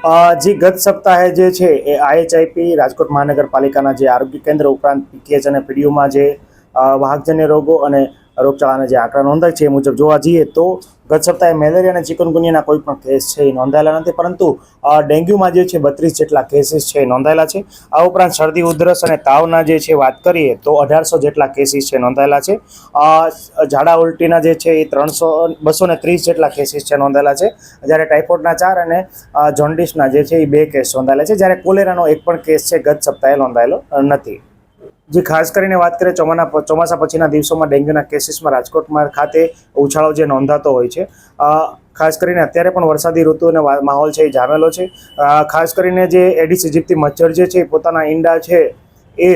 જે ગત સપ્તાહે જે છે એ આઈએચઆઈપી રાજકોટ મહાનગરપાલિકાના જે આરોગ્ય કેન્દ્ર ઉપરાંત પીકેએચ અને પીડીયુમાં જે વાહકજન્ય રોગો અને રોગચાળાના જે આંકડા નોંધાય છે એ મુજબ જોવા જઈએ તો ગત સપ્તાહે મેલેરિયા અને ચિકનગુનિયાના કોઈ પણ કેસ છે એ નોંધાયેલા નથી, પરંતુ ડેન્ગ્યુમાં જે છે 32 જેટલા કેસીસ છે એ નોંધાયેલા છે। આ ઉપરાંત શરદી ઉધરસ અને તાવના જે છે વાત કરીએ તો 1800 જેટલા કેસીસ છે નોંધાયેલા છે। ઝાડા ઉલટીના જે છે એ 230 જેટલા કેસીસ છે નોંધાયેલા છે, જ્યારે ટાઇફોઇડના 4 અને જોન્ડિસના જે છે એ 2 કેસ નોંધાયેલા છે, જ્યારે કોલેરાનો એક પણ કેસ છે ગત સપ્તાહે નોંધાયેલો નથી। જે ખાસ કરીને વાત કરીએ ચોમાસા પછીના દિવસોમાં ડેન્ગ્યુના કેસીસમાં રાજકોટમાં ખાતે ઉછાળો જે નોંધાતો હોય છે, ખાસ કરીને અત્યારે પણ વરસાદી ઋતુ અને માહોલ છે એ જામેલો છે। ખાસ કરીને જે એડિસ ઇજિપ્તી મચ્છર જે છે પોતાના ઈંડા છે એ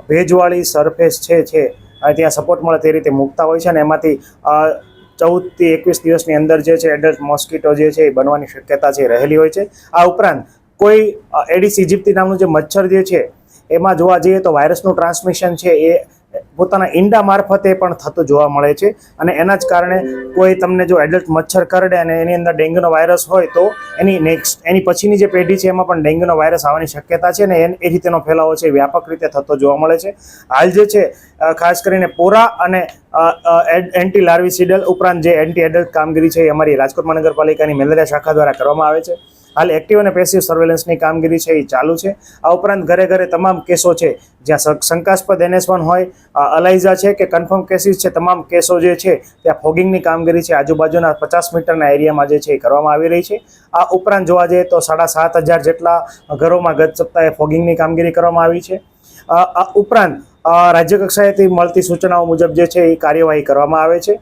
ભેજવાળી સરફેસ છે ત્યાં સપોર્ટ મળે તે રીતે મૂકતા હોય છે, અને એમાંથી 14 થી 21 દિવસની અંદર જે છે એડલ્ટ મોસ્કીટો જે છે એ બનવાની શક્યતા છે રહેલી હોય છે। આ ઉપરાંત કોઈ એડિસ ઇજિપ્તી નામનું જે મચ્છર જે છે એમાં જોવા જઈએ તો વાયરસનું ટ્રાન્સમિશન છે એ પોતાના ઈંડા મારફતે પણ થતું જોવા મળે છે, અને એના જ કારણે કોઈ તમને જો એડલ્ટ મચ્છર કરડે અને એની અંદર ડેન્ગ્યુનો વાયરસ હોય તો એની પછીની જે પેઢી છે એમાં પણ ડેન્ગ્યુનો વાયરસ આવવાની શક્યતા છે, ને એ રીતેનો ફેલાવો છે વ્યાપક રીતે થતો જોવા મળે છે। હાલ જે છે ખાસ કરીને પોરા અને એન્ટી લાર્વિસિડલ ઉપરાંત જે એન્ટી એડલ્ટ કામગીરી છે એ અમારી રાજકોટ મહાનગરપાલિકાની મેલેરિયા શાખા દ્વારા કરવામાં આવે છે। હાલ એક્ટિવ અને પેસિવ સર્વેલન્સની કામગીરી છે એ ચાલુ છે। આ ઉપરાંત ઘરે ઘરે તમામ કેસો છે જ્યાં શંકાસ્પદ NS1 હોય, અલાઇઝા છે કે કન્ફર્મ કેસીસ છે, તમામ કેસો જે છે ત્યાં ફોગિંગની કામગીરી છે આજુબાજુના 50 મીટરના એરિયામાં જે છે એ કરવામાં આવી રહી છે। આ ઉપરાંત જોવા જઈએ તો 7,500 જેટલા ઘરોમાં ગત સપ્તાહે ફોગિંગની કામગીરી કરવામાં આવી છે। આ ઉપરાંત રાજ્ય કક્ષાએથી મળતી સૂચનાઓ મુજબ જે છે એ કાર્યવાહી કરવામાં આવે છે।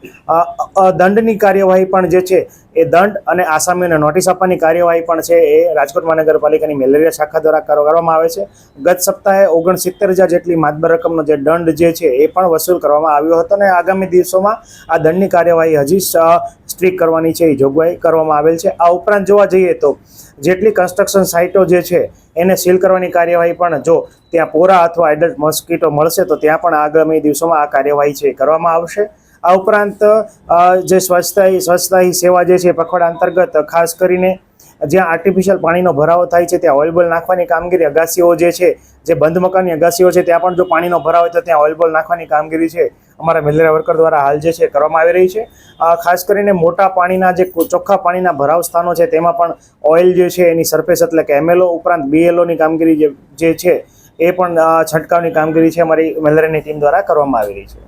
દંડની કાર્યવાહી પણ જે છે એ દંડ અને આસામીને નોટિસ આપવાની કાર્યવાહી પણ છે એ રાજકોટ મહાનગરપાલિકાની મેલેરિયા શાખા દ્વારા કરવામાં આવે છે। ગત સપ્તાહે 69,000 જેટલી માતબર રકમનો જે દંડ જે છે એ પણ વસૂલ કરવામાં આવ્યો હતો, અને આગામી દિવસોમાં આ દંડની કાર્યવાહી હજી સ્ટ્રીક કરવાની છે એ જોગવાઈ કરવામાં આવેલ છે। આ ઉપરાંત જોવા જઈએ તો જેટલી કન્સ્ટ્રક્શન સાઇટો જે છે એને સીલ કરવાની કાર્યવાહી પણ જો ત્યાં પોરા અથવા એડલ્ટ મોસ્કીટો મળશે તો ત્યાં પણ આગામી દિવસોમાં આ કાર્યવાહી છે કરવામાં આવશે। આ ઉપરાંત જે સ્વચ્છતા હી સેવા જે છે પખવાડા અંતર્ગત ખાસ કરીને જ્યાં આર્ટિફિશિયલ પાણીનો ભરાવો થાય છે ત્યાં ઓઇલ બોલ નાખવાની કામગીરી, અગાસીઓ જે છે જે બંધ મકાનની અગાસીઓ છે ત્યાં પણ જો પાણીનો ભરાવ હોય તો ત્યાં ઓઇલ બોલ નાખવાની કામગીરી છે અમારા મેલેરિયા વર્કર દ્વારા હાલ જે છે કરવામાં આવી રહી છે। ખાસ કરીને મોટા પાણીના જે ચોખ્ખા પાણીના ભરાવ સ્થાનો છે તેમાં પણ ઓઇલ જે છે એની સરફેસ એટલે કે MLO ઉપરાંત BLOની કામગીરી જે છે એ પણ છંટકાવની કામગીરી છે અમારી મેલેરિયાની ટીમ દ્વારા કરવામાં આવી રહી છે।